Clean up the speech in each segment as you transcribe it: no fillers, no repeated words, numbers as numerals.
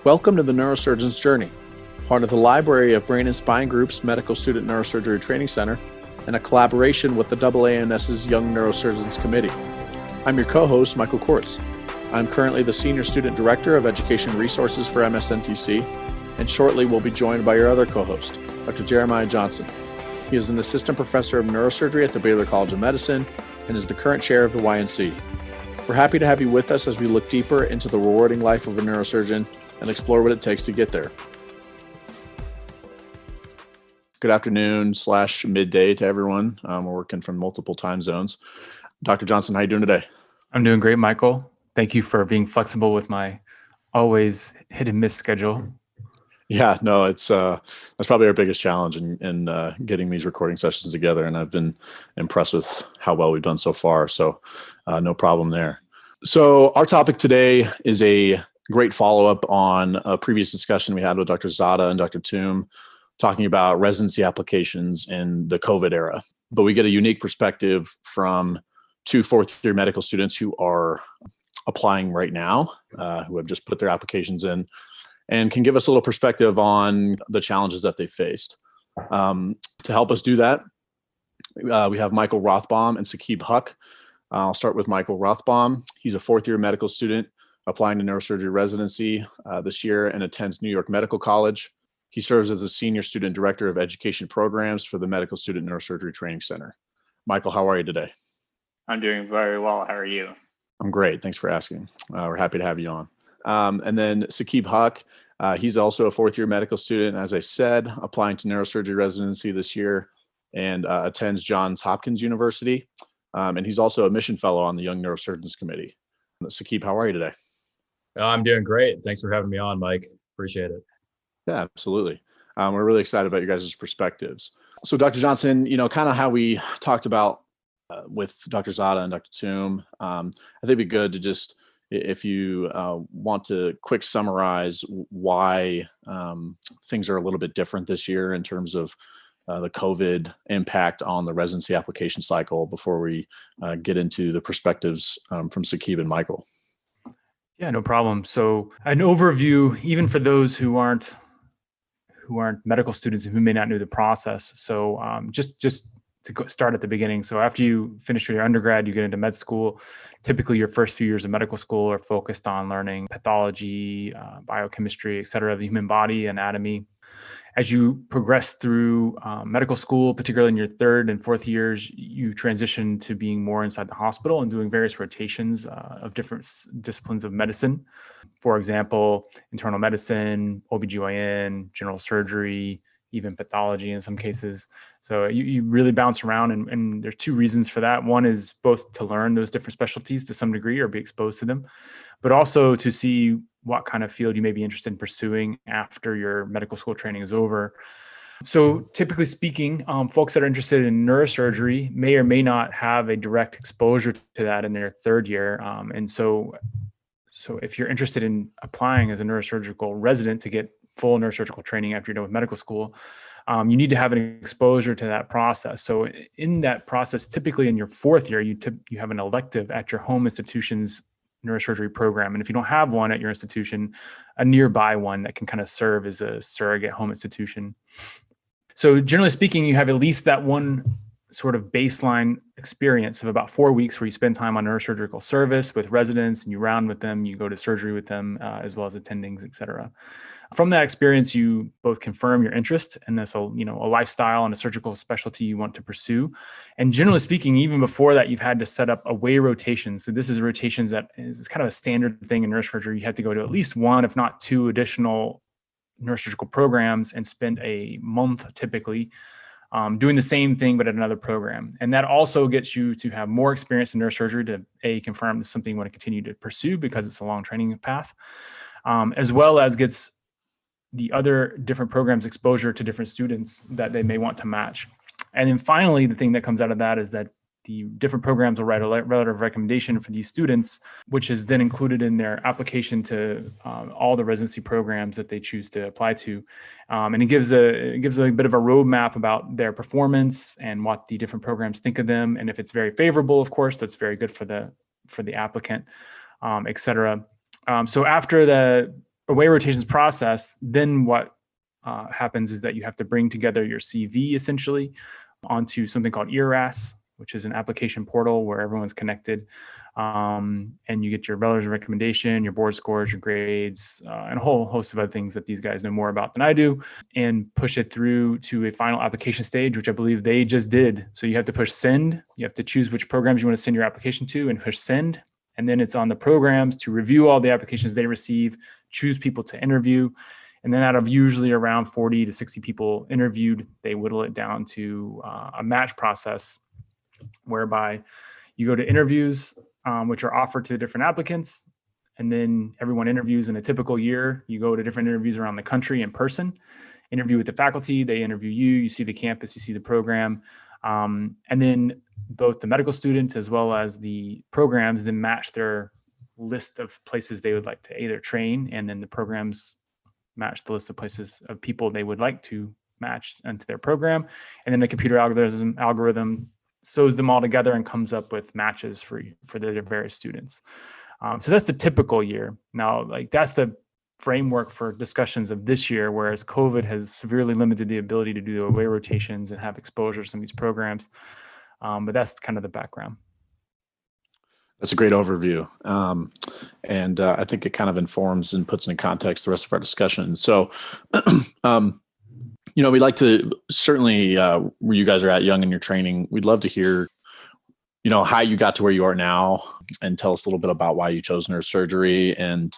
Welcome to the Neurosurgeon's Journey, part of the Library of Brain and Spine Group's Medical Student Neurosurgery Training Center and a collaboration with the AANS's Young Neurosurgeons Committee. I'm your co-host, Michael Kortz. I'm currently the Senior Student Director of Education Resources for MSNTC, and shortly we'll be joined by your other co-host, Dr. Jeremiah Johnson. He is an Assistant Professor of Neurosurgery at the Baylor College of Medicine and is the current chair of the YNC. We're happy to have you with us as we look deeper into the rewarding life of a neurosurgeon and explore what it takes to get there. Good afternoon / midday to everyone. We're working from multiple time zones. Dr. Johnson, how are you doing today? I'm doing great, Michael. Thank you for being flexible with my always hit and miss schedule. Yeah, no, that's probably our biggest challenge in getting these recording sessions together. And I've been impressed with how well we've done so far. So no problem there. So our topic today is a great follow-up on a previous discussion we had with Dr. Zada and Dr. Toom talking about residency applications in the COVID era. But we get a unique perspective from two fourth-year medical students who are applying right now, who have just put their applications in, and can give us a little perspective on the challenges that they faced. To help us do that, we have Michael Rothbaum and Sakib Huck. I'll start with Michael Rothbaum. He's a fourth-year medical student applying to neurosurgery residency this year and attends New York Medical College. He serves as the Senior Student Director of Education Programs for the Medical Student Neurosurgery Training Center. Michael, how are you today? I'm doing very well. How are you? I'm great. Thanks for asking. We're happy to have you on. And then Sakib Huck, he's also a fourth-year medical student, as I said, applying to neurosurgery residency this year and attends Johns Hopkins University. And he's also a mission fellow on the Young Neurosurgeons Committee. Sakib, how are you today? I'm doing great. Thanks for having me on, Mike. Appreciate it. Yeah, absolutely. We're really excited about your guys' perspectives. So Dr. Johnson, kind of how we talked about with Dr. Zada and Dr. Toom, I think it'd be good to just, if you want to quick summarize why things are a little bit different this year in terms of the COVID impact on the residency application cycle before we get into the perspectives from Sakib and Michael. Yeah, no problem. So an overview, even for those who aren't medical students and who may not know the process. So just to start at the beginning. So after you finish your undergrad, you get into med school. Typically, your first few years of medical school are focused on learning pathology, biochemistry, et cetera, the human body, anatomy. As you progress through medical school, particularly in your third and fourth years, you transition to being more inside the hospital and doing various rotations of different disciplines of medicine. For example, internal medicine, OBGYN, general surgery, even pathology in some cases. So you really bounce around, and there's two reasons for that. One is both to learn those different specialties to some degree or be exposed to them, but also to see what kind of field you may be interested in pursuing after your medical school training is over. So typically speaking, folks that are interested in neurosurgery may or may not have a direct exposure to that in their third year. And so if you're interested in applying as a neurosurgical resident to get full neurosurgical training after you're done with medical school, you need to have an exposure to that process. So in that process, typically in your fourth year, you have an elective at your home institution's neurosurgery program. And if you don't have one at your institution, a nearby one that can kind of serve as a surrogate home institution. So generally speaking, you have at least that one sort of baseline experience of about 4 weeks where you spend time on neurosurgical service with residents and you round with them, you go to surgery with them, as well as attendings, et cetera. From that experience, you both confirm your interest in this, a lifestyle and a surgical specialty you want to pursue. And generally speaking, even before that, you've had to set up away rotations. So this is rotations that is kind of a standard thing in neurosurgery. You have to go to at least one, if not two additional neurosurgical programs and spend a month typically doing the same thing, but at another program. And that also gets you to have more experience in neurosurgery to confirm it's something you want to continue to pursue because it's a long training path, as well as gets the other different programs exposure to different students that they may want to match. And then finally, the thing that comes out of that is that the different programs will write a letter of recommendation for these students, which is then included in their application to all the residency programs that they choose to apply to. And it gives a bit of a roadmap about their performance and what the different programs think of them. And if it's very favorable, of course, that's very good for the applicant, et cetera. So after away rotations process, then what happens is that you have to bring together your CV essentially onto something called ERAS, which is an application portal where everyone's connected. And you get your letters of recommendation, your board scores, your grades, and a whole host of other things that these guys know more about than I do, and push it through to a final application stage, which I believe they just did. So you have to push send. You have to choose which programs you want to send your application to and push send. And then it's on the programs to review all the applications they receive, choose people to interview. And then out of usually around 40 to 60 people interviewed, they whittle it down to a match process whereby you go to interviews, which are offered to different applicants. And then everyone interviews in a typical year. You go to different interviews around the country in person, interview with the faculty, they interview you, you see the campus, you see the program. And then both the medical students as well as the programs then match their list of places they would like to either train, and then the programs match the list of places of people they would like to match into their program. And then the computer algorithm sews them all together and comes up with matches for the various students. So that's the typical year. Now, like that's the framework for discussions of this year, whereas COVID has severely limited the ability to do the away rotations and have exposure to some of these programs. But that's kind of the background. That's a great overview. And I think it kind of informs and puts in context the rest of our discussion. So, we'd like to certainly, where you guys are at young in your training, we'd love to hear, how you got to where you are now, and tell us a little bit about why you chose neurosurgery and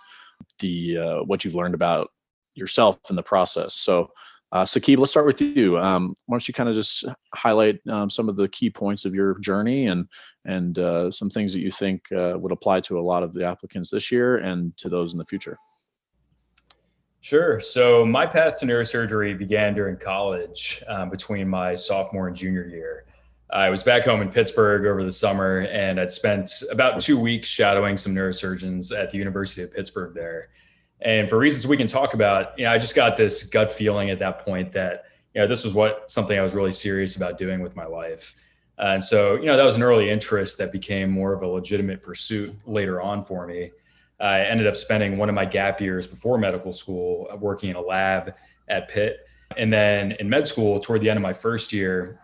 what you've learned about yourself in the process. So, Sakib, let's start with you. Why don't you kind of just highlight some of the key points of your journey and some things that you think would apply to a lot of the applicants this year and to those in the future? Sure. So my path to neurosurgery began during college, between my sophomore and junior year. I was back home in Pittsburgh over the summer, and I'd spent about 2 weeks shadowing some neurosurgeons at the University of Pittsburgh there. And for reasons we can talk about, I just got this gut feeling at that point that, this was something I was really serious about doing with my life. And so, that was an early interest that became more of a legitimate pursuit later on for me. I ended up spending one of my gap years before medical school working in a lab at Pitt. And then in med school, toward the end of my first year,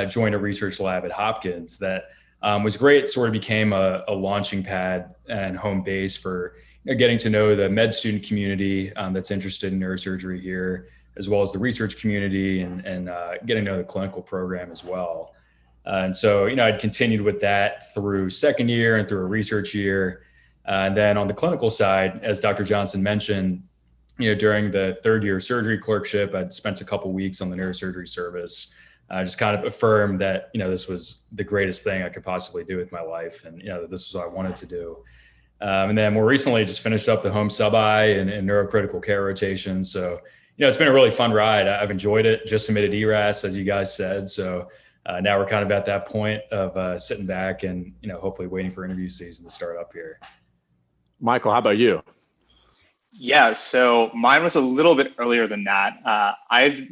joined a research lab at Hopkins that was great. It sort of became a launching pad and home base for getting to know the med student community that's interested in neurosurgery here, as well as the research community and getting to know the clinical program as well. And so, I'd continued with that through second year and through a research year. And then on the clinical side, as Dr. Johnson mentioned, during the third year surgery clerkship, I'd spent a couple weeks on the neurosurgery service. I just kind of affirmed that, this was the greatest thing I could possibly do with my life. And, that this was what I wanted to do. And then more recently, just finished up the home sub-I and neurocritical care rotation. So, it's been a really fun ride. I've enjoyed it. Just submitted ERAS, as you guys said. So now we're kind of at that point of sitting back and, hopefully waiting for interview season to start up here. Michael, how about you? Yeah, so mine was a little bit earlier than that. I've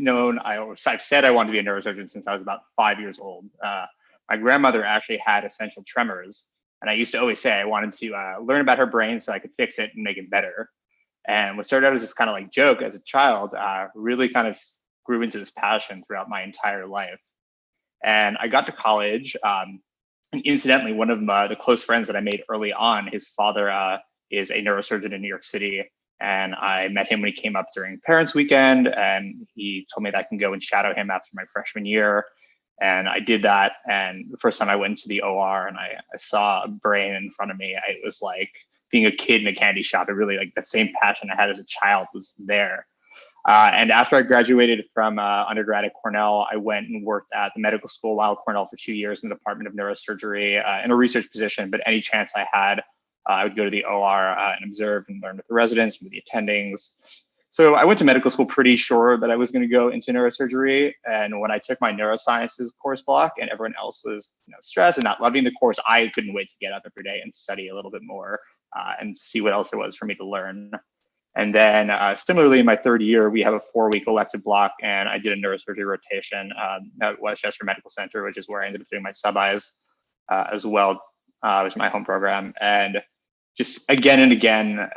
said I wanted to be a neurosurgeon since I was about 5 years old. My grandmother actually had essential tremors, and I used to always say I wanted to learn about her brain so I could fix it and make it better. And what started out as this kind of like joke as a child really kind of grew into this passion throughout my entire life. And I got to college, and incidentally, one of the close friends that I made early on, his father is a neurosurgeon in New York City. And I met him when he came up during Parents Weekend, and he told me that I can go and shadow him after my freshman year. And I did that. And the first time I went to the OR and I saw a brain in front of me, it was like being a kid in a candy shop. It really, like, that same passion I had as a child was there. And after I graduated from undergrad at Cornell, I went and worked at the medical school while at Cornell for 2 years in the Department of Neurosurgery in a research position. But any chance I had, I would go to the OR and observe and learn with the residents, with the attendings. So I went to medical school pretty sure that I was going to go into neurosurgery. And when I took my neurosciences course block and everyone else was stressed and not loving the course, I couldn't wait to get up every day and study a little bit more and see what else there was for me to learn. And then similarly, in my third year, we have a 4-week elective block, and I did a neurosurgery rotation at Westchester Medical Center, which is where I ended up doing my sub-Is as well, which is my home program. And just again and again,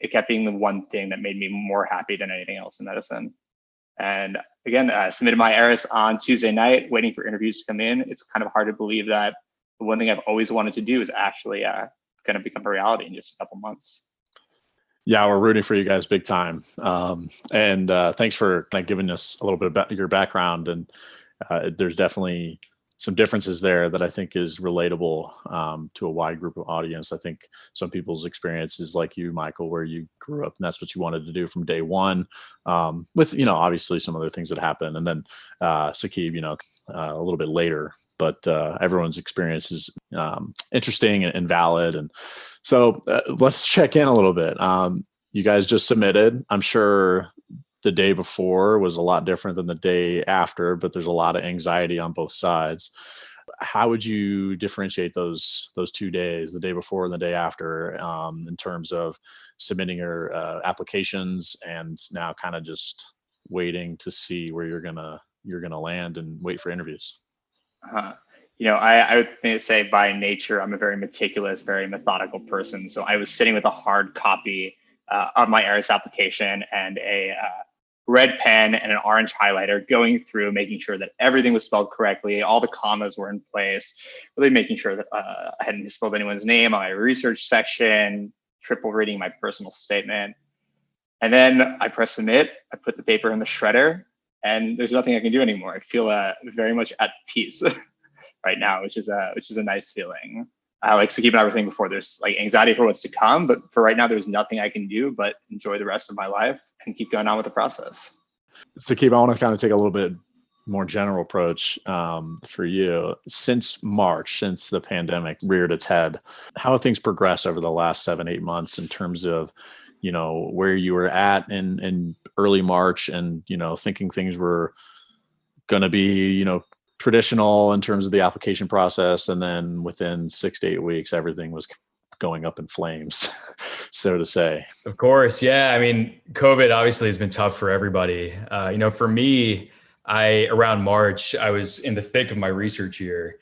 it kept being the one thing that made me more happy than anything else in medicine. And again, submitted my ARIS on Tuesday night, waiting for interviews to come in. It's kind of hard to believe that the one thing I've always wanted to do is actually going to become a reality in just a couple months. Yeah, we're rooting for you guys big time. And thanks for kind of giving us a little bit about your background. And there's definitely some differences there that I think is relatable to a wide group of audience. I think some people's experience is like you, Michael, where you grew up and that's what you wanted to do from day one, with, obviously some other things that happen. And then Sakib, a little bit later, but everyone's experience is interesting and valid. And so let's check in a little bit. You guys just submitted. I'm sure the day before was a lot different than the day after, but there's a lot of anxiety on both sides. How would you differentiate those 2 days, the day before and the day after, in terms of submitting your applications and now kind of just waiting to see where you're gonna land and wait for interviews? I would say by nature, I'm a very meticulous, very methodical person. So I was sitting with a hard copy of my ARIS application and a red pen and an orange highlighter, going through, making sure that everything was spelled correctly, all the commas were in place, really making sure that I hadn't misspelled anyone's name on my research section, triple reading my personal statement. And then I press submit, I put the paper in the shredder, and there's nothing I can do anymore. I feel very much at peace right now, which is a nice feeling. Like Sakib and I were saying before, there's like anxiety for what's to come, but for right now, there's nothing I can do but enjoy the rest of my life and keep going on with the process. Sakib, I want to kind of take a little bit more general approach for you. Since March, since the pandemic reared its head, how have things progressed over the last 7-8 months in terms of, where you were at in early March and, thinking things were going to be, traditional in terms of the application process, and then within 6 to 8 weeks, everything was going up in flames, so to say. Of course, yeah. I mean, COVID obviously has been tough for everybody. For me, around March, I was in the thick of my research year,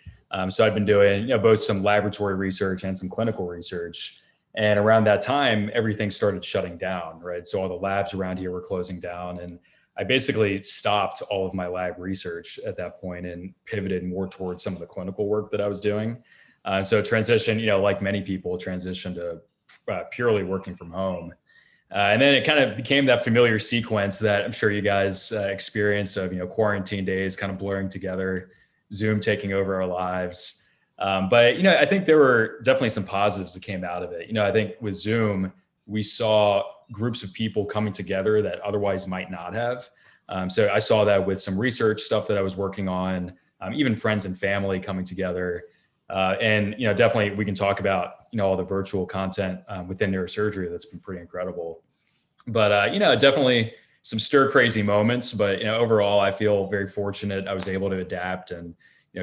so I'd been doing both some laboratory research and some clinical research. And around that time, everything started shutting down, right? So all the labs around here were closing down, and I basically stopped all of my lab research at that point and pivoted more towards some of the clinical work that I was doing. So transitioned, like many people, transitioned to purely working from home. And then it kind of became that familiar sequence that I'm sure you guys experienced of, quarantine days kind of blurring together, Zoom taking over our lives. But I think there were definitely some positives that came out of it. I think with Zoom, we saw groups of people coming together that otherwise might not have. So I saw that with some research stuff that I was working on, even friends and family coming together. And definitely we can talk about, all the virtual content within neurosurgery that's been pretty incredible. But, definitely some stir crazy moments, but, overall, I feel very fortunate I was able to adapt and,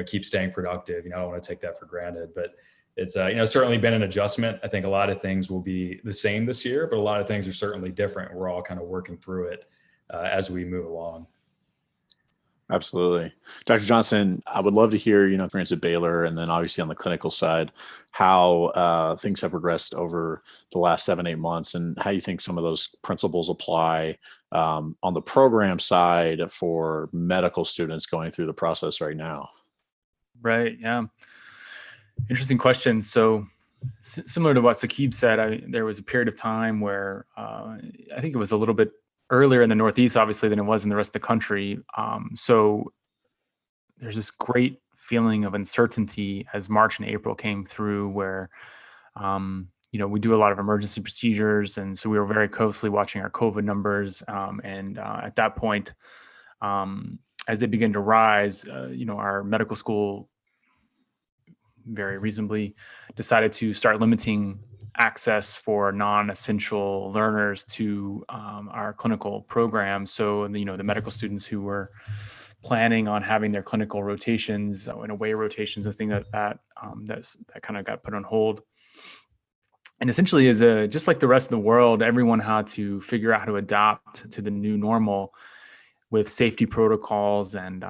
keep staying productive. I don't want to take that for granted, but it's, certainly been an adjustment. I think a lot of things will be the same this year, but a lot of things are certainly different. We're all kind of working through it as we move along. Absolutely. Dr. Johnson, I would love to hear, experience at Baylor, and then obviously on the clinical side, how things have progressed over the last 7-8 months and how you think some of those principles apply on the program side for medical students going through the process right now. Right. Yeah. Interesting question. So similar to what Sakib said, there was a period of time where I think it was a little bit earlier in the Northeast, obviously, than it was in the rest of the country. So there's this great feeling of uncertainty as March and April came through where, we do a lot of emergency procedures. And so we were very closely watching our COVID numbers. And at that point, as they begin to rise, our medical school very reasonably decided to start limiting access for non-essential learners to our clinical program. So, the medical students who were planning on having their clinical rotations and away rotations and things like that, that kind of got put on hold. And essentially, just like the rest of the world, everyone had to figure out how to adapt to the new normal with safety protocols and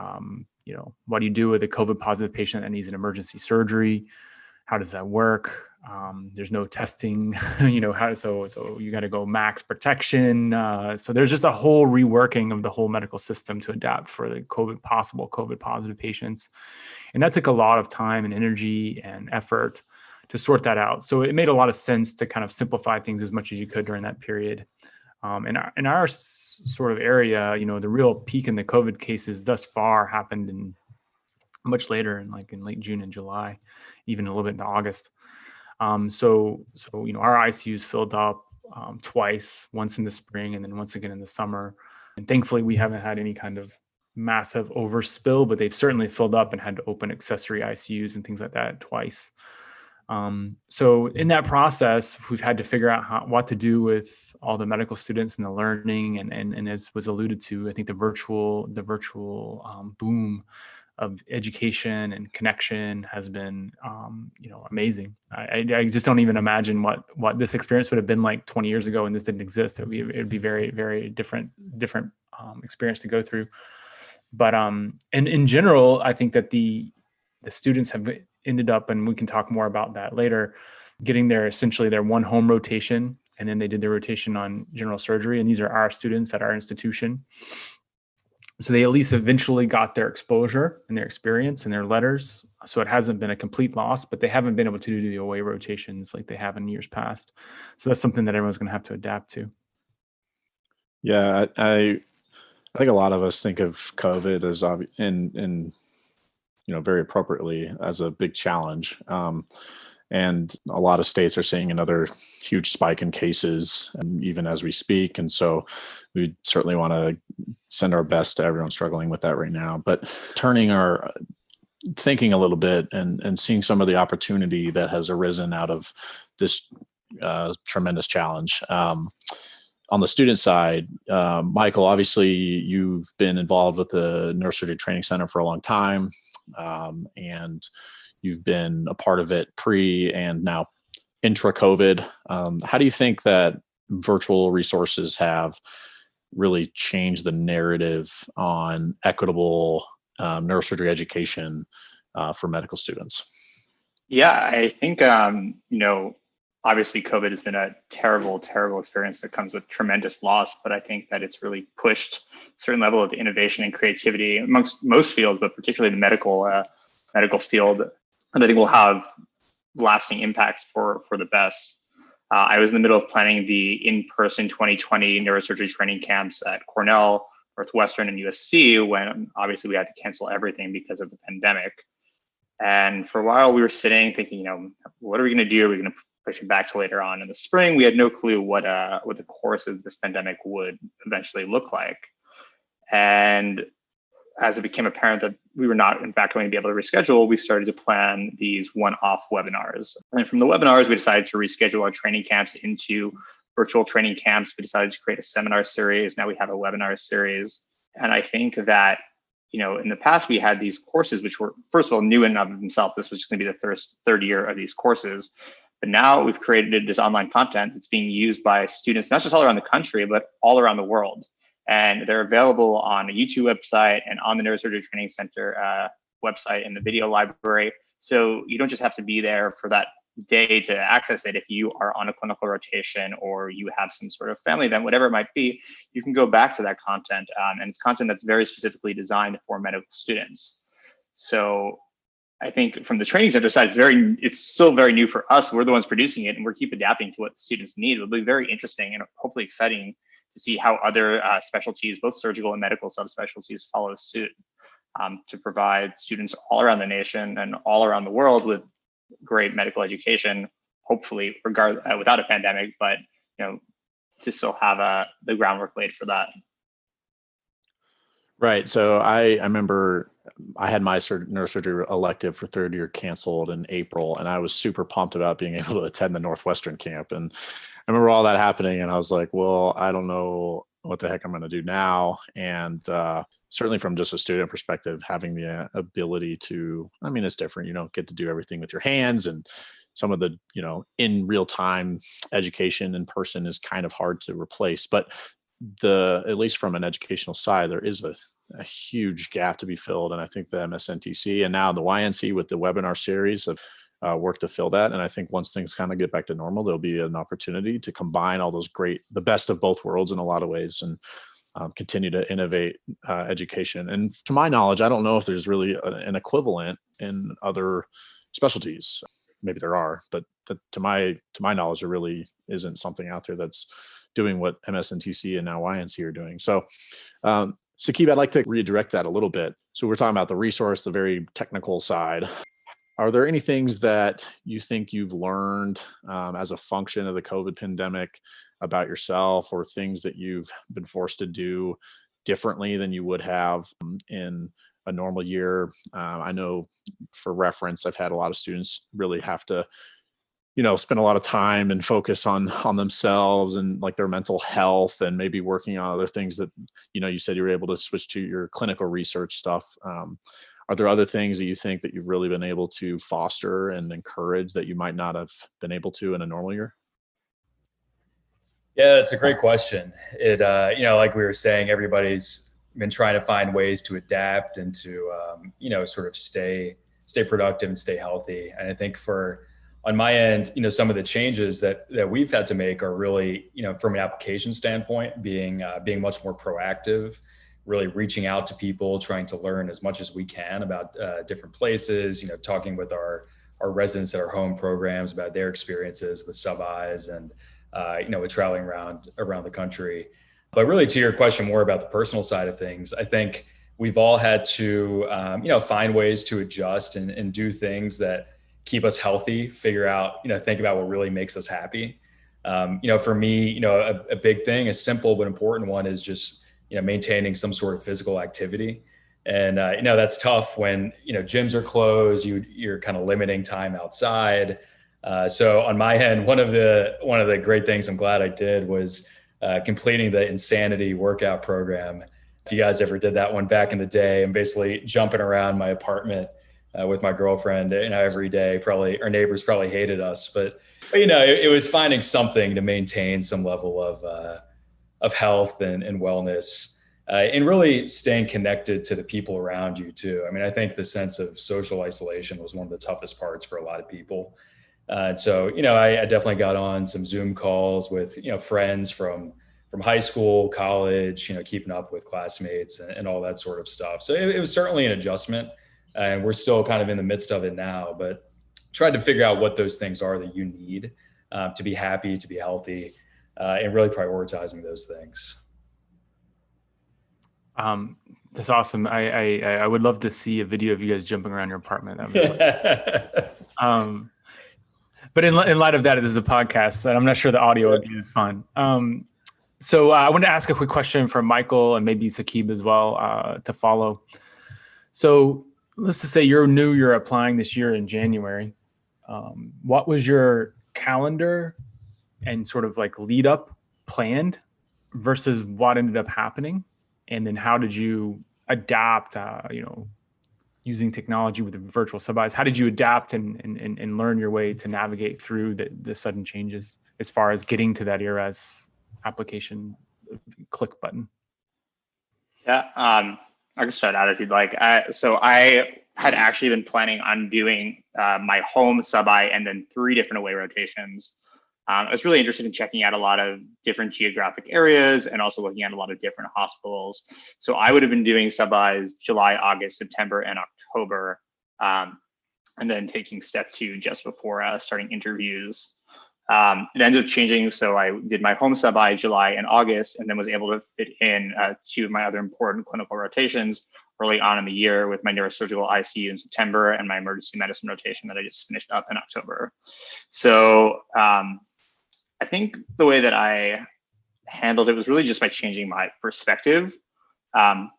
what do you do with a COVID positive patient that needs an emergency surgery? How does that work? There's no testing, so you got to go max protection. So there's just a whole reworking of the whole medical system to adapt for the possible COVID positive patients. And that took a lot of time and energy and effort to sort that out. So it made a lot of sense to kind of simplify things as much as you could during that period. In our sort of area, the real peak in the COVID cases thus far happened in much later, in late June and July, even a little bit into August. So our ICUs filled up twice, once in the spring and then once again in the summer. And thankfully, we haven't had any kind of massive overspill, but they've certainly filled up and had to open accessory ICUs and things like that twice. So in that process, we've had to figure out what to do with all the medical students and the learning, and as was alluded to, I think the virtual boom of education and connection has been, amazing. I just don't even imagine what this experience would have been like 20 years ago when this didn't exist. It'd be very, very different experience to go through. But and in general, I think that the students have ended up, and we can talk more about that later, getting essentially their one home rotation, and then they did their rotation on general surgery. And these are our students at our institution. So they at least eventually got their exposure and their experience and their letters. So it hasn't been a complete loss, but they haven't been able to do the away rotations like they have in years past. So that's something that everyone's going to have to adapt to. Yeah, I think a lot of us think of COVID as very appropriately as a big challenge. And a lot of states are seeing another huge spike in cases, even as we speak. And so we certainly want to send our best to everyone struggling with that right now. But thinking a little bit and seeing some of the opportunity that has arisen out of this tremendous challenge. On the student side, Michael, obviously you've been involved with the Neurosurgery Training Center for a long time, and you've been a part of it pre and now intra-COVID. How do you think that virtual resources have really changed the narrative on equitable neurosurgery education for medical students? Yeah, I think, obviously COVID has been a terrible, terrible experience that comes with tremendous loss, but I think that it's really pushed a certain level of innovation and creativity amongst most fields, but particularly the medical field. And I think we'll have lasting impacts for the best. I was in the middle of planning the in-person 2020 neurosurgery training camps at Cornell, Northwestern, and USC when obviously we had to cancel everything because of the pandemic. And for a while we were sitting thinking, what are we going to do? Are we going to push it back to later on in the spring? We had no clue what the course of this pandemic would eventually look like. And as it became apparent that we were not, in fact, going to be able to reschedule, we started to plan these one-off webinars. And from the webinars, we decided to reschedule our training camps into virtual training camps. We decided to create a seminar series. Now we have a webinar series. And I think that, in the past, we had these courses, which were, first of all, new in and of themselves. This was just going to be the third year of these courses. But now we've created this online content that's being used by students, not just all around the country, but all around the world. And they're available on a YouTube website and on the Neurosurgery Training Center website in the video library. So you don't just have to be there for that day to access it. If you are on a clinical rotation or you have some sort of family event, whatever it might be, you can go back to that content. And it's content that's very specifically designed for medical students. So I think from the training center side, it's still very new for us. We're the ones producing it, and we're keep adapting to what students need. It'll be very interesting and hopefully exciting to see how other specialties, both surgical and medical subspecialties, follow suit to provide students all around the nation and all around the world with great medical education, hopefully without a pandemic, but to still have the groundwork laid for that. Right. So I remember I had my neurosurgery elective for third year canceled in April, and I was super pumped about being able to attend the Northwestern camp. And I remember all that happening, and I was like, well, I don't know what the heck I'm going to do now. And certainly from just a student perspective, having the ability to, it's different. You don't get to do everything with your hands, and some of the, in real time education in person is kind of hard to replace. But at least from an educational side, there is a huge gap to be filled. And I think the MSNTC and now the YNC with the webinar series of work to fill that. And I think once things kind of get back to normal, there'll be an opportunity to combine all those the best of both worlds in a lot of ways, and continue to innovate education. And to my knowledge, I don't know if there's really an equivalent in other specialties. Maybe there are, but to my knowledge, there really isn't something out there that's doing what MSNTC and now YNC are doing. So, Sakib, I'd like to redirect that a little bit. So we're talking about the resource, the very technical side. Are there any things that you think you've learned as a function of the COVID pandemic about yourself, or things that you've been forced to do differently than you would have in a normal year? I know, for reference, I've had a lot of students really have to, spend a lot of time and focus on themselves and like their mental health, and maybe working on other things that, you said you were able to switch to your clinical research stuff. Are there other things that you think that you've really been able to foster and encourage that you might not have been able to in a normal year? Yeah, that's a great question. It, like we were saying, everybody's been trying to find ways to adapt and to, sort of stay productive and stay healthy. And I think on my end, some of the changes that we've had to make are really, from an application standpoint, being much more proactive, really reaching out to people, trying to learn as much as we can about different places, talking with our residents at our home programs about their experiences with sub-Is and, with traveling around the country. But really, to your question more about the personal side of things, I think we've all had to, find ways to adjust and do things that keep us healthy, figure out, think about what really makes us happy. For me, a big thing, a simple but important one, is just, maintaining some sort of physical activity. And, that's tough when, gyms are closed, you're kind of limiting time outside. So on my end, one of the great things I'm glad I did was completing the Insanity workout program. If you guys ever did that one back in the day, I'm basically jumping around my apartment with my girlfriend, every day. Probably our neighbors probably hated us, but it was finding something to maintain some level of health and wellness, and really staying connected to the people around you too. I mean, I think the sense of social isolation was one of the toughest parts for a lot of people. So, I definitely got on some Zoom calls with, friends from high school, college, keeping up with classmates and all that sort of stuff. So it was certainly an adjustment, and we're still kind of in the midst of it now, but tried to figure out what those things are that you need to be happy, to be healthy, and really prioritizing those things. That's awesome. I would love to see a video of you guys jumping around your apartment. But in light of that, it is a podcast, and I'm not sure the audio would be as fun. So I want to ask a quick question from Michael and maybe Sakib as well to follow. So let's just say you're applying this year in January. What was your calendar and sort of like lead up planned versus what ended up happening? And then how did you adapt, using technology with the virtual sub-Is? How did you adapt and learn your way to navigate through the sudden changes as far as getting to that ERAS application click button? Yeah, I can start out if you'd like. So I had actually been planning on doing my home sub-I and then 3 different away rotations. I was really interested in checking out a lot of different geographic areas and also looking at a lot of different hospitals. So I would have been doing sub-Is July, August, September, and October, and then taking step 2 just before starting interviews. It ended up changing. So I did my home sub-I July and August, and then was able to fit in 2 of my other important clinical rotations early on in the year with my neurosurgical ICU in September and my emergency medicine rotation that I just finished up in October. So I think the way that I handled it was really just by changing my perspective.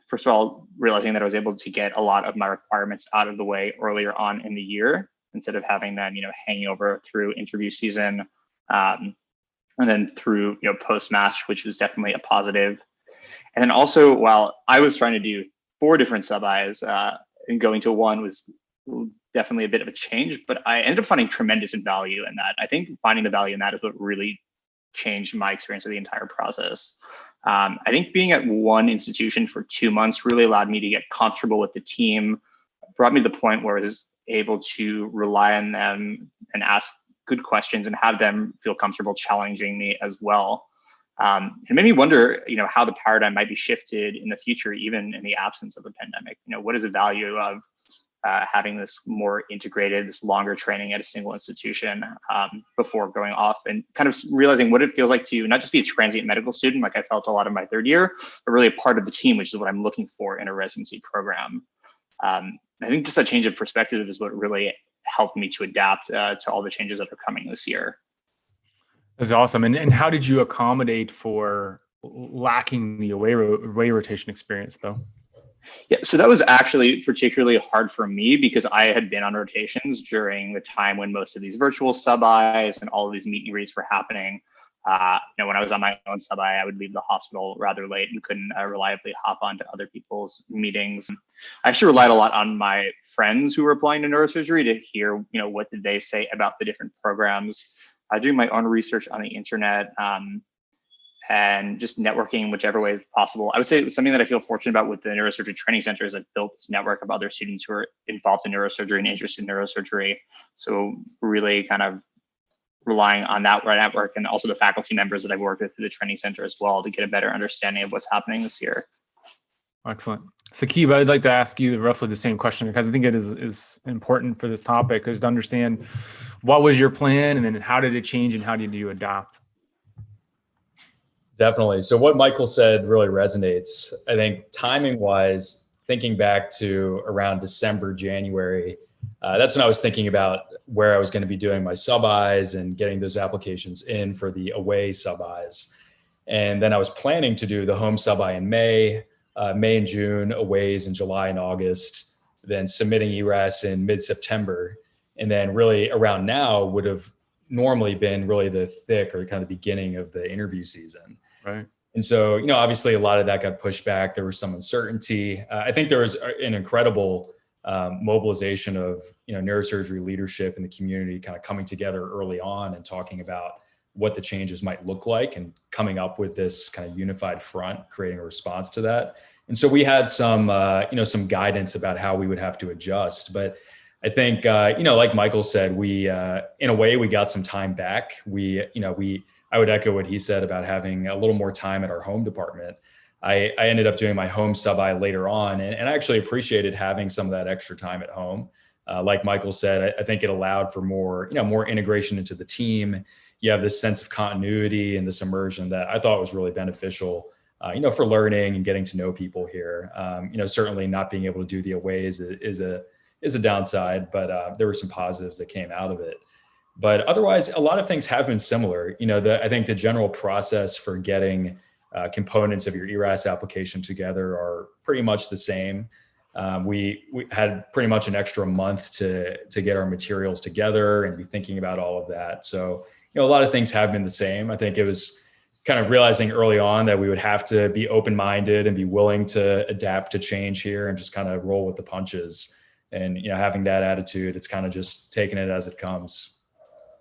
First of all, realizing that I was able to get a lot of my requirements out of the way earlier on in the year, instead of having them, hanging over through interview season, and then through, post-match, which was definitely a positive. And then also, while I was trying to do 4 different sub-Is, and going to 1 was definitely a bit of a change, but I ended up finding tremendous value in that. I think finding the value in that is what really changed my experience of the entire process. I think being at one institution for 2 months really allowed me to get comfortable with the team, brought me to the point where able to rely on them and ask good questions and have them feel comfortable challenging me as well. It made me wonder, how the paradigm might be shifted in the future, even in the absence of a pandemic. What is the value of having this more integrated, this longer training at a single institution before going off, and kind of realizing what it feels like to not just be a transient medical student, like I felt a lot of my third year, but really a part of the team, which is what I'm looking for in a residency program. I think just that change of perspective is what really helped me to adapt to all the changes that are coming this year. That's awesome. And how did you accommodate for lacking the away rotation experience, though? Yeah, so that was actually particularly hard for me because I had been on rotations during the time when most of these virtual sub-Is and all of these meet and greets were happening. When I was on my own sub-I, I would leave the hospital rather late and couldn't reliably hop onto other people's meetings. I actually relied a lot on my friends who were applying to neurosurgery to hear, what did they say about the different programs. Doing my own research on the internet, and just networking in whichever way possible. I would say it was something that I feel fortunate about with the Neurosurgery Training Center is I've built this network of other students who are involved in neurosurgery and interested in neurosurgery. So really kind of relying on that network and also the faculty members that I've worked with through the training center as well to get a better understanding of what's happening this year. Excellent. Sakib, I'd like to ask you roughly the same question because I think it is important for this topic, is to understand what was your plan and then how did it change and how did you adapt? Definitely. So what Michael said really resonates. I think timing wise, thinking back to around December, January, that's when I was thinking about where I was going to be doing my sub-Is and getting those applications in for the away sub-Is. And then I was planning to do the home sub-I in May and June, aways in July and August, then submitting ERAS in mid-September. And then really around now would have normally been really the thick or kind of beginning of the interview season. Right. And so, obviously a lot of that got pushed back. There was some uncertainty. I think there was an incredible mobilization of, neurosurgery leadership in the community kind of coming together early on and talking about what the changes might look like and coming up with this kind of unified front, creating a response to that. And so we had some, some guidance about how we would have to adjust. But I think, like Michael said, we, in a way, we got some time back. I would echo what he said about having a little more time at our home department. I ended up doing my home sub-I later on, and I actually appreciated having some of that extra time at home. Like Michael said, I think it allowed for more integration into the team. You have this sense of continuity and this immersion that I thought was really beneficial, for learning and getting to know people here. Certainly not being able to do the aways is a downside, but there were some positives that came out of it. But otherwise, a lot of things have been similar. I think the general process for getting components of your ERAS application together are pretty much the same. We had pretty much an extra month to get our materials together and be thinking about all of that. So, a lot of things have been the same. I think it was kind of realizing early on that we would have to be open-minded and be willing to adapt to change here and just kind of roll with the punches. And, having that attitude, it's kind of just taking it as it comes.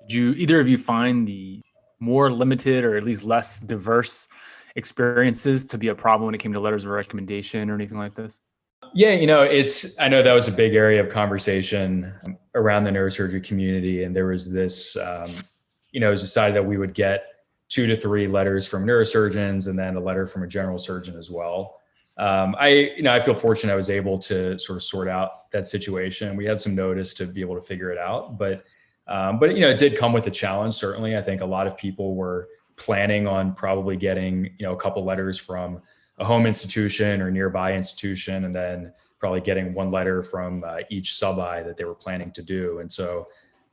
Did either of you find the more limited or at least less diverse experiences to be a problem when it came to letters of recommendation or anything like this? Yeah, I know that was a big area of conversation around the neurosurgery community. And there was this, it was decided that we would get 2 to 3 letters from neurosurgeons and then a letter from a general surgeon as well. I feel fortunate I was able to sort of sort out that situation. We had some notice to be able to figure it out, but it did come with a challenge. Certainly, I think a lot of people were planning on probably getting, a couple letters from a home institution or nearby institution, and then probably getting 1 letter from each sub-I that they were planning to do. And so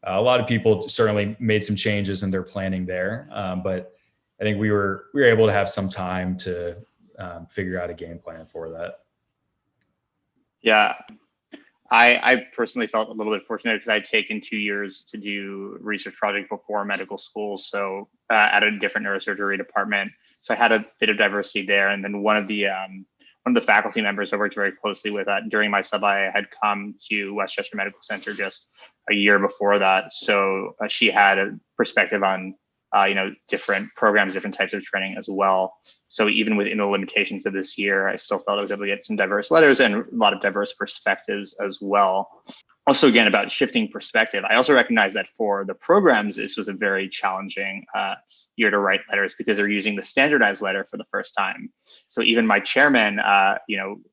a lot of people certainly made some changes in their planning there. But I think we were able to have some time to figure out a game plan for that. Yeah. I personally felt a little bit fortunate because I'd taken 2 years to do research project before medical school. So at a different neurosurgery department. So I had a bit of diversity there. And then one of the faculty members I worked very closely with during my sub-I had come to Westchester Medical Center just a year before that. So she had a perspective on different programs, different types of training as well. So even within the limitations of this year, I still felt I was able to get some diverse letters and a lot of diverse perspectives as well. also, again, about shifting perspective, I also recognize that for the programs, this was a very challenging year to write letters because they're using the standardized letter for the first time. So even my chairman,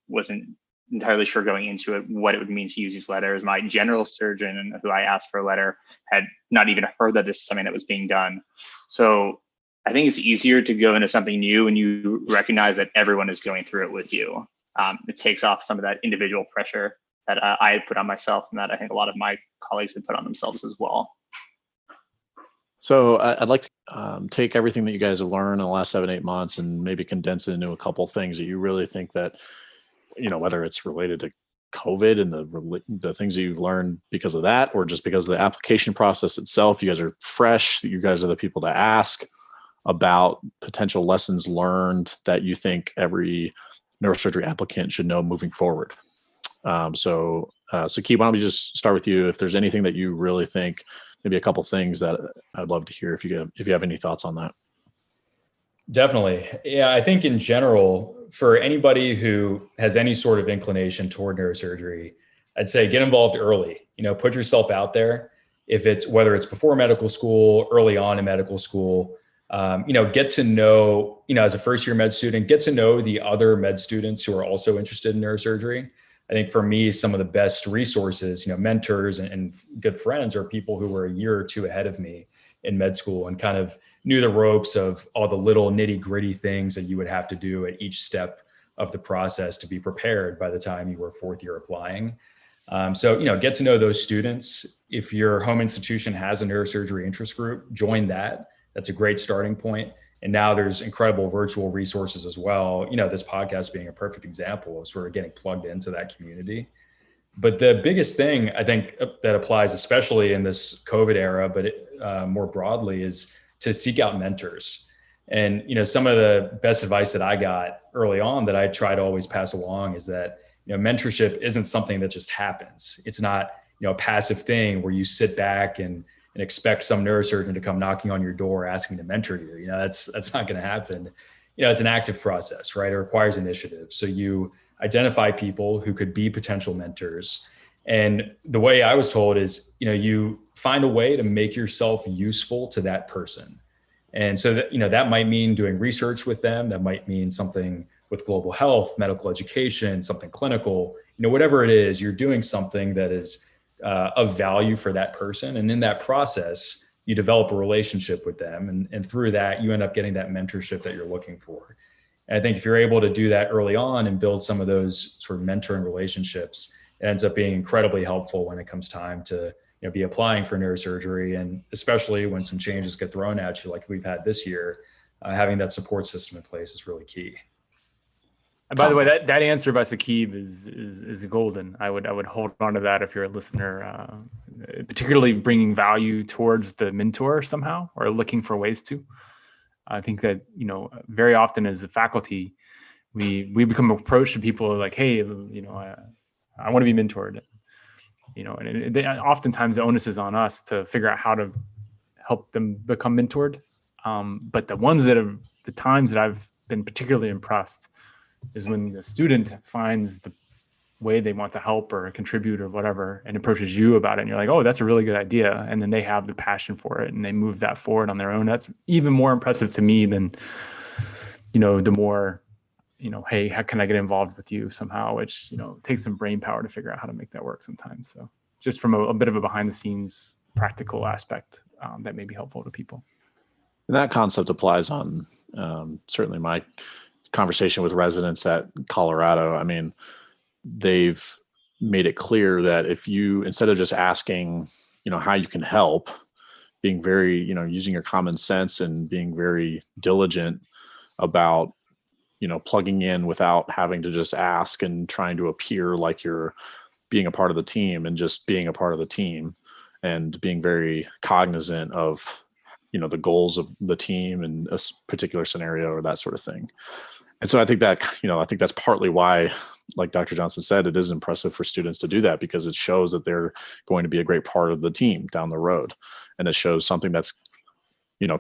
wasn't entirely sure going into it what it would mean to use these letters. My general surgeon, who I asked for a letter, had not even heard that this is something that was being done. So I think it's easier to go into something new when you recognize that everyone is going through it with you. It takes off some of that individual pressure that I had put on myself, and that I think a lot of my colleagues had put on themselves as well. So I'd like to take everything that you guys have learned in the last 7-8 months and maybe condense it into a couple of things that you really think that, whether it's related to COVID and the things that you've learned because of that, or just because of the application process itself. You guys are fresh. You guys are the people to ask about potential lessons learned that you think every neurosurgery applicant should know moving forward. So Sakib, why don't we just start with you? If there's anything that you really think, maybe a couple things that I'd love to hear if you have any thoughts on that. Definitely. Yeah, I think in general, for anybody who has any sort of inclination toward neurosurgery, I'd say get involved early. Put yourself out there. Whether it's before medical school, early on in medical school, get to know, as a first year med student, get to know the other med students who are also interested in neurosurgery. I think for me, some of the best resources, mentors and good friends are people who were a year or two ahead of me in med school and kind of knew the ropes of all the little nitty gritty things that you would have to do at each step of the process to be prepared by the time you were fourth year applying. So get to know those students. If your home institution has a neurosurgery interest group, join that. That's a great starting point. And now there's incredible virtual resources as well. This podcast being a perfect example of sort of getting plugged into that community. But the biggest thing I think that applies, especially in this COVID era, but more broadly, is to seek out mentors. And, some of the best advice that I got early on that I try to always pass along is that, mentorship isn't something that just happens. It's not, a passive thing where you sit back and expect some neurosurgeon to come knocking on your door asking to mentor you. That's not going to happen. It's an active process, right? It requires initiative. So you identify people who could be potential mentors. And the way I was told is, you find a way to make yourself useful to that person. And so that, that might mean doing research with them. That might mean something with global health, medical education, something clinical, whatever it is, you're doing something that is of value for that person. And in that process, you develop a relationship with them. And through that, you end up getting that mentorship that you're looking for. And I think if you're able to do that early on and build some of those sort of mentoring relationships, it ends up being incredibly helpful when it comes time to be applying for neurosurgery. And especially when some changes get thrown at you, like we've had this year, having that support system in place is really key. And by the way, that answer by Sakib is golden. I would hold on to that if you're a listener, particularly bringing value towards the mentor somehow or looking for ways to. I think that, very often as a faculty, we become approached to people like, hey, I want to be mentored, and oftentimes the onus is on us to figure out how to help them become mentored. But the times that I've been particularly impressed is when the student finds the way they want to help or contribute or whatever and approaches you about it. And you're like, oh, that's a really good idea. And then they have the passion for it and they move that forward on their own. That's even more impressive to me than, the more, hey, how can I get involved with you somehow, which, takes some brain power to figure out how to make that work sometimes. So just from a bit of a behind the scenes practical aspect that may be helpful to people. And that concept applies on certainly my conversation with residents at Colorado. I mean, they've made it clear that if you, instead of just asking, how you can help, being very, using your common sense and being very diligent about, plugging in without having to just ask and trying to appear like you're being a part of the team and just being a part of the team and being very cognizant of, the goals of the team in a particular scenario or that sort of thing. And so I think that, that's partly why, like Dr. Johnson said, it is impressive for students to do that because it shows that they're going to be a great part of the team down the road. And it shows something that's,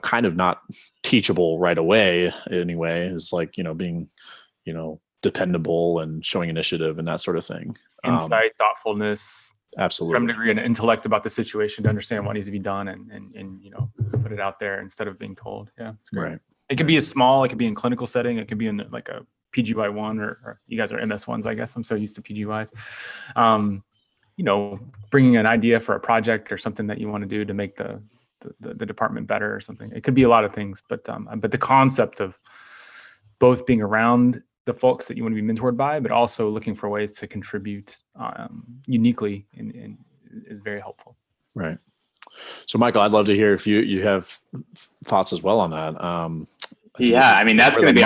kind of not teachable right away anyway, is like, being, dependable and showing initiative and that sort of thing. Insight, thoughtfulness. Absolutely. some degree of intellect about the situation to understand what needs to be done and put it out there instead of being told. Yeah, it's great. Right. It could be as small. It could be in clinical setting. It could be in like a PGY1 or you guys are MS1s, I guess. I'm so used to PGYs. Bringing an idea for a project or something that you want to do to make the department better or something. It could be a lot of things, but the concept of both being around the folks that you want to be mentored by, but also looking for ways to contribute uniquely is very helpful. Right. So Michael, I'd love to hear if you have thoughts as well on that. That's going to be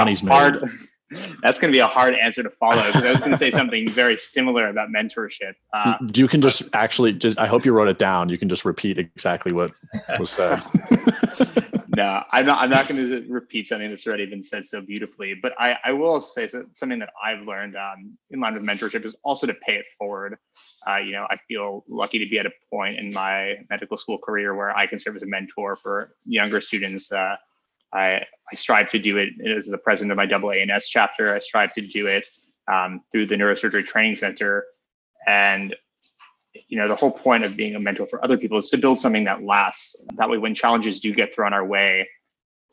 that's going to be a hard answer to follow, because I was going to say something very similar about mentorship. You can I hope you wrote it down. You can just repeat exactly what was said. No, I'm not going to repeat something that's already been said so beautifully, but I will say something that I've learned in line with mentorship is also to pay it forward. I feel lucky to be at a point in my medical school career where I can serve as a mentor for younger students. I strive to do it as the president of my AANS chapter. I strive to do it through the Neurosurgery Training Center. And, the whole point of being a mentor for other people is to build something that lasts. That way, when challenges do get thrown our way,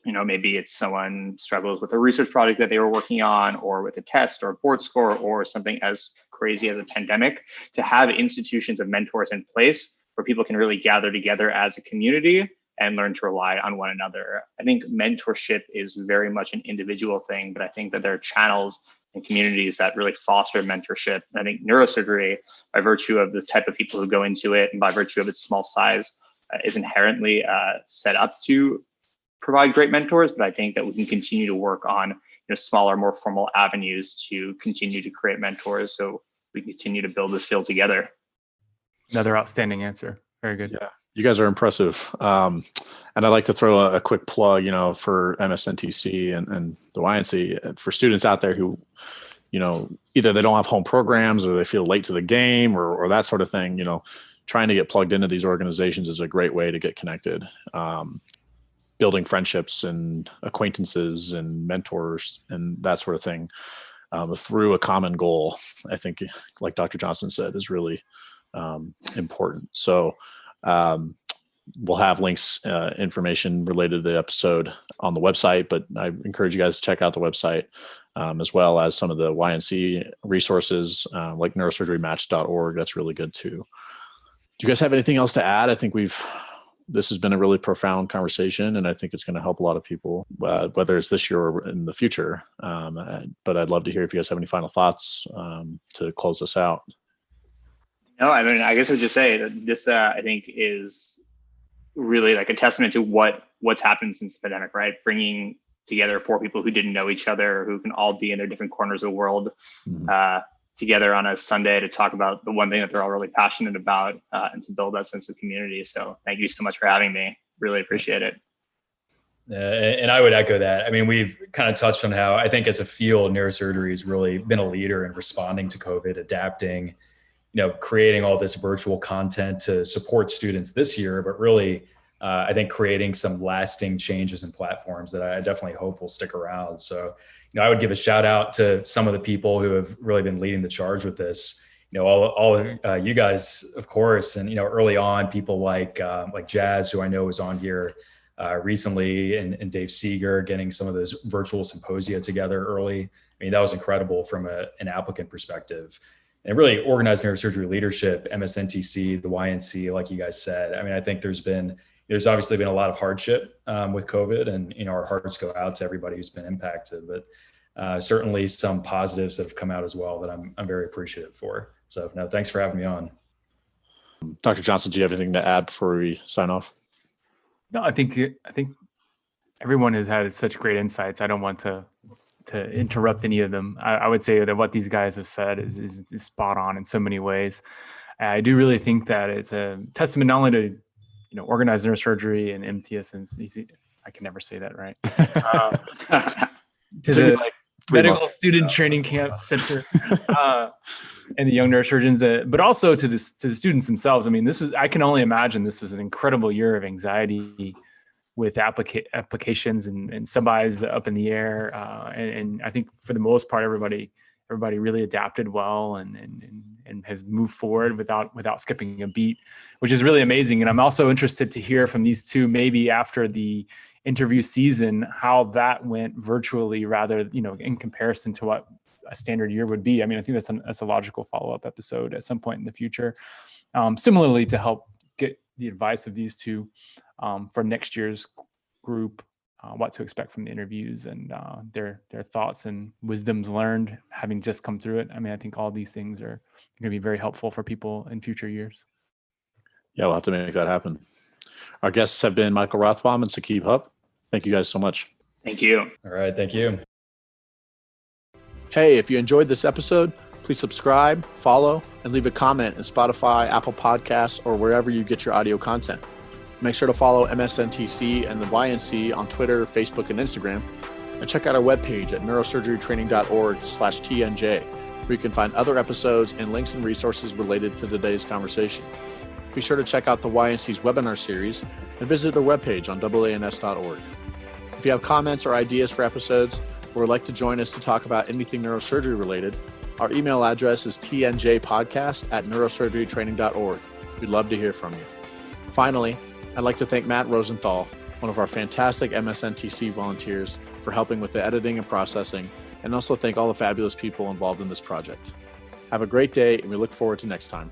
maybe it's someone struggles with a research project that they were working on, or with a test or a board score, or something as crazy as a pandemic, to have institutions of mentors in place where people can really gather together as a community and learn to rely on one another. I think mentorship is very much an individual thing, but I think that there are channels and communities that really foster mentorship. And I think neurosurgery, by virtue of the type of people who go into it and by virtue of its small size, is inherently set up to provide great mentors. But I think that we can continue to work on smaller, more formal avenues to continue to create mentors, so we continue to build this field together. Another outstanding answer. Very good. Yeah. You guys are impressive. And I'd like to throw a quick plug, for MSNTC and the YNC for students out there who, either they don't have home programs or they feel late to the game or that sort of thing. Trying to get plugged into these organizations is a great way to get connected. Building friendships and acquaintances and mentors and that sort of thing through a common goal, I think, like Dr. Johnson said, is really important. So we'll have links, information related to the episode on the website, but I encourage you guys to check out the website as well as some of the YNC resources like neurosurgerymatch.org. That's really good too. Do you guys have anything else to add? I think this has been a really profound conversation, and I think it's going to help a lot of people, whether it's this year or in the future. But I'd love to hear if you guys have any final thoughts to close this out. No, I guess I would just say that this, I think, is really like a testament to what's happened since the pandemic, right? Bringing together four people who didn't know each other, who can all be in their different corners of the world, together on a Sunday to talk about the one thing that they're all really passionate about, and to build that sense of community. So thank you so much for having me. Really appreciate it. And I would echo that. We've kind of touched on how I think as a field, neurosurgery has really been a leader in responding to COVID, adapting, creating all this virtual content to support students this year, but really, I think creating some lasting changes in platforms that I definitely hope will stick around. So, I would give a shout out to some of the people who have really been leading the charge with this. All of you guys, of course, and early on, people like Jazz, who I know was on here recently, and Dave Seeger getting some of those virtual symposia together early. That was incredible from an applicant perspective. And really organized neurosurgery leadership, MSNTC, the YNC, like you guys said. I think there's obviously been a lot of hardship with COVID, and our hearts go out to everybody who's been impacted. But certainly some positives that have come out as well that I'm very appreciative for. So no, thanks for having me on. Dr. Johnson, do you have anything to add before we sign off? No, I think everyone has had such great insights. I don't want to interrupt any of them. I would say that what these guys have said is spot on in so many ways. I do really think that it's a testament not only to organized neurosurgery and MTS and I can never say that right. To the medical student training camp center and the young neurosurgeons, but also to the students themselves. I can only imagine this was an incredible year of anxiety with applications and some eyes up in the air. And I think for the most part, everybody everybody really adapted well and has moved forward without skipping a beat, which is really amazing. And I'm also interested to hear from these two, maybe after the interview season, how that went virtually rather, in comparison to what a standard year would be. I mean, I think that's a logical follow-up episode at some point in the future. Similarly, to help get the advice of these two for next year's group, what to expect from the interviews and their thoughts and wisdoms learned having just come through it. I mean, I think all these things are going to be very helpful for people in future years. Yeah, we'll have to make that happen. Our guests have been Michael Rothbaum and Sakib Hupp. Thank you guys so much. Thank you. All right. Thank you. Hey, if you enjoyed this episode, please subscribe, follow, and leave a comment in Spotify, Apple Podcasts, or wherever you get your audio content. Make sure to follow MSNTC and the YNC on Twitter, Facebook, and Instagram. And check out our webpage at neurosurgerytraining.org/TNJ, where you can find other episodes and links and resources related to today's conversation. Be sure to check out the YNC's webinar series and visit their webpage on AANS.org. If you have comments or ideas for episodes, or would like to join us to talk about anything neurosurgery related, our email address is tnjpodcast@neurosurgerytraining.org. We'd love to hear from you. Finally, I'd like to thank Matt Rosenthal, one of our fantastic MSNTC volunteers, for helping with the editing and processing, and also thank all the fabulous people involved in this project. Have a great day, and we look forward to next time.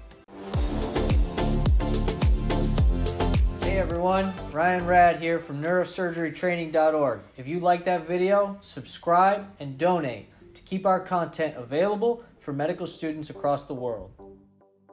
Hey everyone, Ryan Rad here from neurosurgerytraining.org. If you like that video, subscribe and donate to keep our content available for medical students across the world.